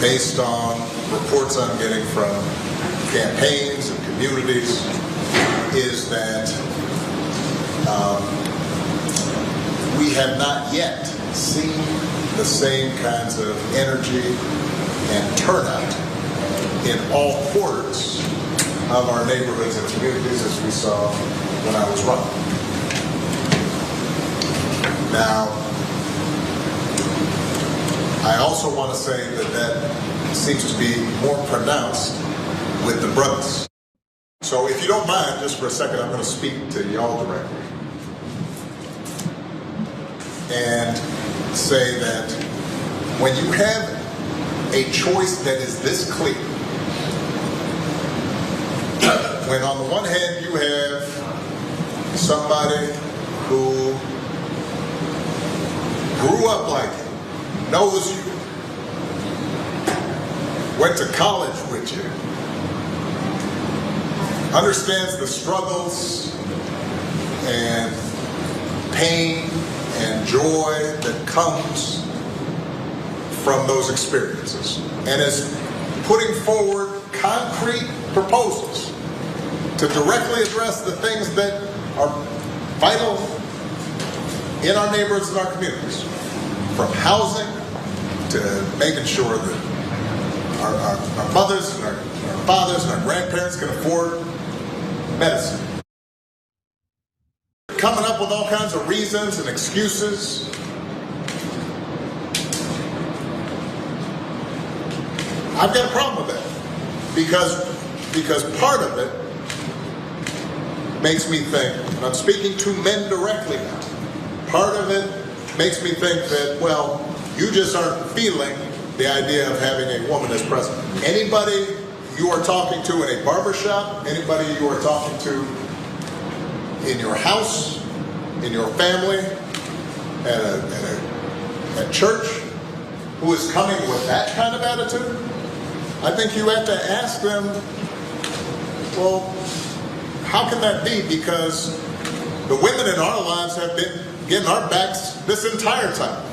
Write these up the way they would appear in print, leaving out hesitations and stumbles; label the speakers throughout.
Speaker 1: based on reports I'm getting from campaigns and communities, is that we have not yet seen the same kinds of energy and turnout in all quarters of our neighborhoods and communities as we saw when I was running. Now, I also want to say that that seems to be more pronounced with the brothers. So if you don't mind, just for a second, I'm going to speak to y'all directly and say that when you have a choice that is this clear, when on the one hand you have somebody who grew up like you, knows you, went to college with you, understands the struggles and pain and joy that comes from those experiences, and is putting forward concrete proposals to directly address the things that are vital in our neighborhoods and our communities, from housing to making sure that our mothers and our fathers and our grandparents can afford medicine. Coming up with all kinds of reasons and excuses. I've got a problem with that because part of it makes me think, and I'm speaking to men directly now, part of it makes me think that, well, you just aren't feeling the idea of having a woman as president. Anybody you are talking to in a barbershop, anybody you are talking to in your house, in your family, at church, who is coming with that kind of attitude, I think you have to ask them, well, how can that be? Because the women in our lives have been getting our backs this entire time.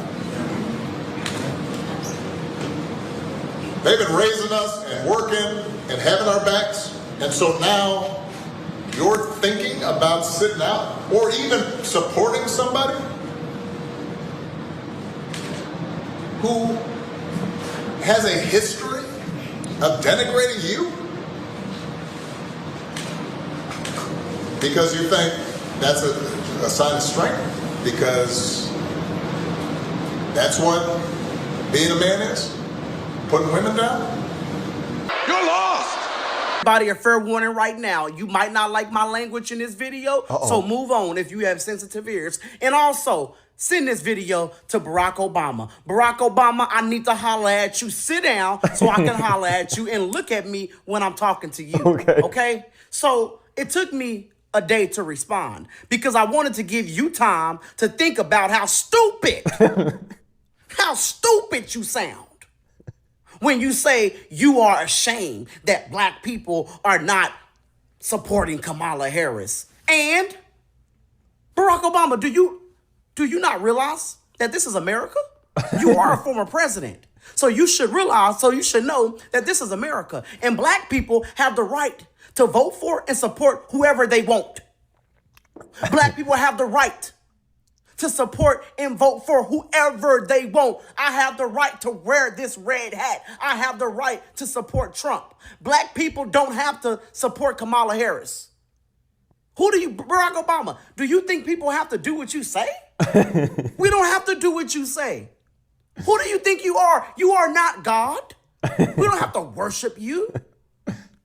Speaker 1: They've been raising us and working and having our backs, and so now you're thinking about sitting out or even supporting somebody who has a history of denigrating you because you think that's a sign of strength, because that's what being a man is, putting women down.
Speaker 2: You're lost.
Speaker 3: Everybody, a fair warning right now. You might not like my language in this video, so move on if you have sensitive ears. And also, send this video to Barack Obama. Barack Obama, I need to holler at you. Sit down so I can holler at you and look at me when I'm talking to you. Okay? So it took me a day to respond because I wanted to give you time to think about how stupid you sound when you say you are ashamed that black people are not supporting Kamala Harris. And Barack Obama, do you not realize that this is America? You are a former president. So you should know that this is America. And black people have the right to vote for and support whoever they want. Black people have the right to support and vote for whoever they want. I have the right to wear this red hat. I have the right to support Trump. Black people don't have to support Kamala Harris. Barack Obama, do you think people have to do what you say? We don't have to do what you say. Who do you think you are? You are not God. We don't have to worship you.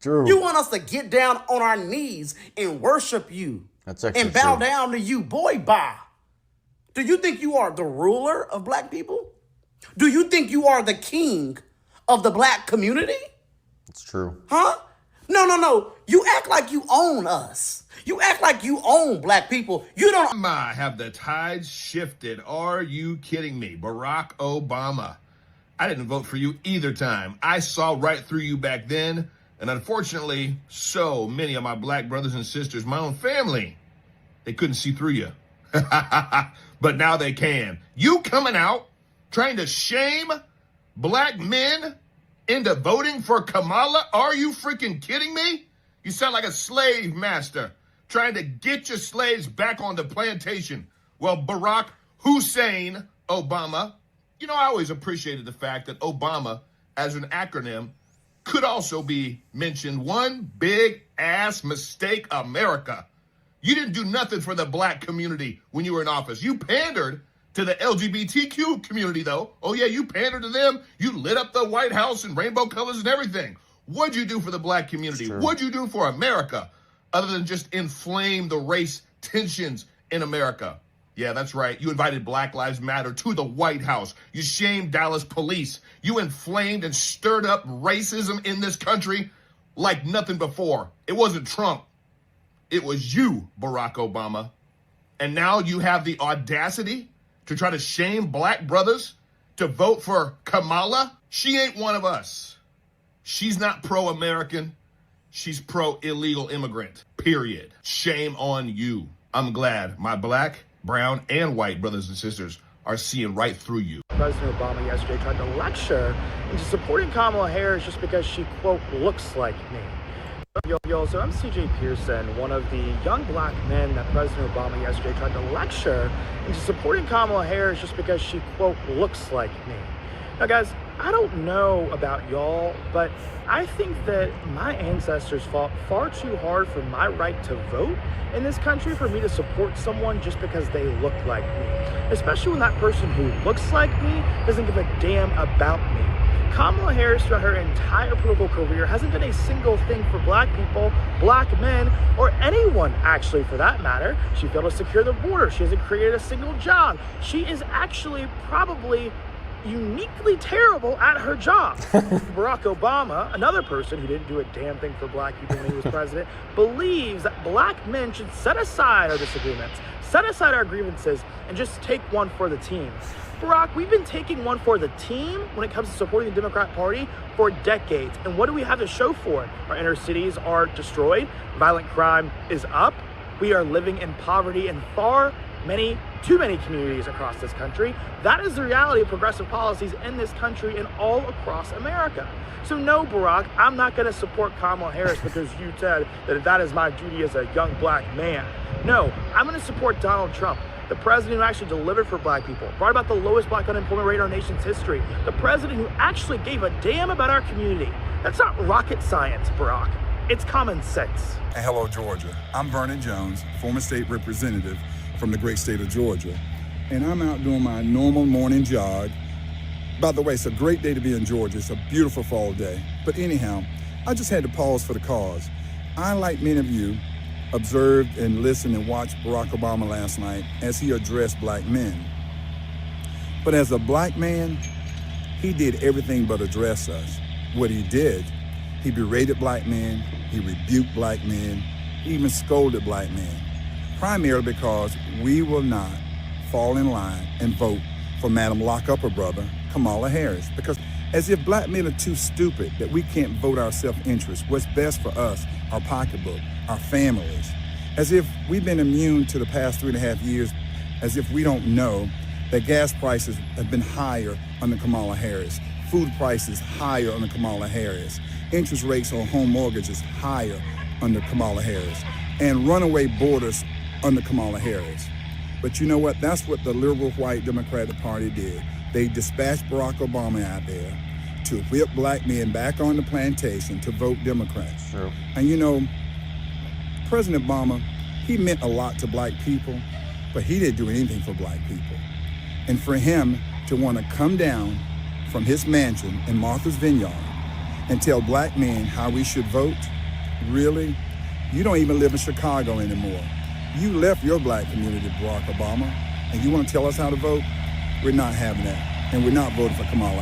Speaker 4: True.
Speaker 3: You want us to get down on our knees and worship you.
Speaker 4: That's actually
Speaker 3: and bow
Speaker 4: true.
Speaker 3: down to you, boy, bye. Do you think you are the ruler of black people? Do you think you are the king of the black community?
Speaker 4: It's true.
Speaker 3: Huh? No. You act like you own us. You act like you own black people. You don't.
Speaker 2: Have the tides shifted? Are you kidding me? Barack Obama. I didn't vote for you either time. I saw right through you back then. And unfortunately, so many of my black brothers and sisters, my own family, they couldn't see through you. But now they can. You coming out trying to shame black men into voting for Kamala? Are you freaking kidding me? You sound like a slave master trying to get your slaves back on the plantation. Well, Barack Hussein Obama, I always appreciated the fact that Obama, as an acronym, could also be mentioned. One big ass mistake, America. You didn't do nothing for the black community when you were in office. You pandered to the LGBTQ community, though. Oh, yeah, you pandered to them. You lit up the White House in rainbow colors and everything. What'd you do for the black community? What'd you do for America other than just inflame the race tensions in America? Yeah, that's right. You invited Black Lives Matter to the White House. You shamed Dallas police. You inflamed and stirred up racism in this country like nothing before. It wasn't Trump. It was you, Barack Obama. And now you have the audacity to try to shame black brothers to vote for Kamala? She ain't one of us. She's not pro-American. She's pro-illegal immigrant, period. Shame on you. I'm glad my black, brown, and white brothers and sisters are seeing right through you.
Speaker 5: President Obama yesterday tried to lecture into supporting Kamala Harris just because she, quote, looks like me. Yo, so I'm CJ Pearson, one of the young black men that President Obama yesterday tried to lecture into supporting Kamala Harris just because she, quote, looks like me. Now, guys, I don't know about y'all, but I think that my ancestors fought far too hard for my right to vote in this country for me to support someone just because they look like me. Especially when that person who looks like me doesn't give a damn about me. Kamala Harris, throughout her entire political career, hasn't done a single thing for black people, black men, or anyone, actually, for that matter. She failed to secure the border. She hasn't created a single job. She is actually probably uniquely terrible at her job. Barack Obama, another person who didn't do a damn thing for black people when he was president, believes that black men should set aside our disagreements, set aside our grievances, and just take one for the team. Barack, we've been taking one for the team when it comes to supporting the Democrat Party for decades. And what do we have to show for it? Our inner cities are destroyed. Violent crime is up. We are living in poverty in too many communities across this country. That is the reality of progressive policies in this country and all across America. So no, Barack, I'm not going to support Kamala Harris because you said that is my duty as a young black man. No, I'm going to support Donald Trump, the president who actually delivered for black people, brought about the lowest black unemployment rate in our nation's history, the president who actually gave a damn about our community. That's not rocket science, Barack. It's common sense.
Speaker 6: And hello, Georgia. I'm Vernon Jones, former state representative from the great state of Georgia. And I'm out doing my normal morning jog. By the way, it's a great day to be in Georgia. It's a beautiful fall day. But anyhow, I just had to pause for the cause. I, like many of you, observed and listened and watched Barack Obama last night as he addressed black men. But as a black man, he did everything but address us. What he did, he berated black men, he rebuked black men, he even scolded black men, primarily because we will not fall in line and vote for Madam Lock-Up-Her Brother, Kamala Harris. Because as if black men are too stupid that we can't vote our self-interest, what's best for us, our pocketbook, our families. As if we've been immune to the past 3.5 years, as if we don't know that gas prices have been higher under Kamala Harris, food prices higher under Kamala Harris, interest rates on home mortgages higher under Kamala Harris, and runaway borders under Kamala Harris. But you know what? That's what the liberal white Democratic Party did. They dispatched Barack Obama out there to whip black men back on the plantation to vote Democrats.
Speaker 4: True.
Speaker 6: And you know, President Obama, he meant a lot to black people, but he didn't do anything for black people. And for him to want to come down from his mansion in Martha's Vineyard and tell black men how we should vote, really? You don't even live in Chicago anymore. You left your black community, Barack Obama, and you want to tell us how to vote? We're not having that, and we're not voting for Kamala Harris.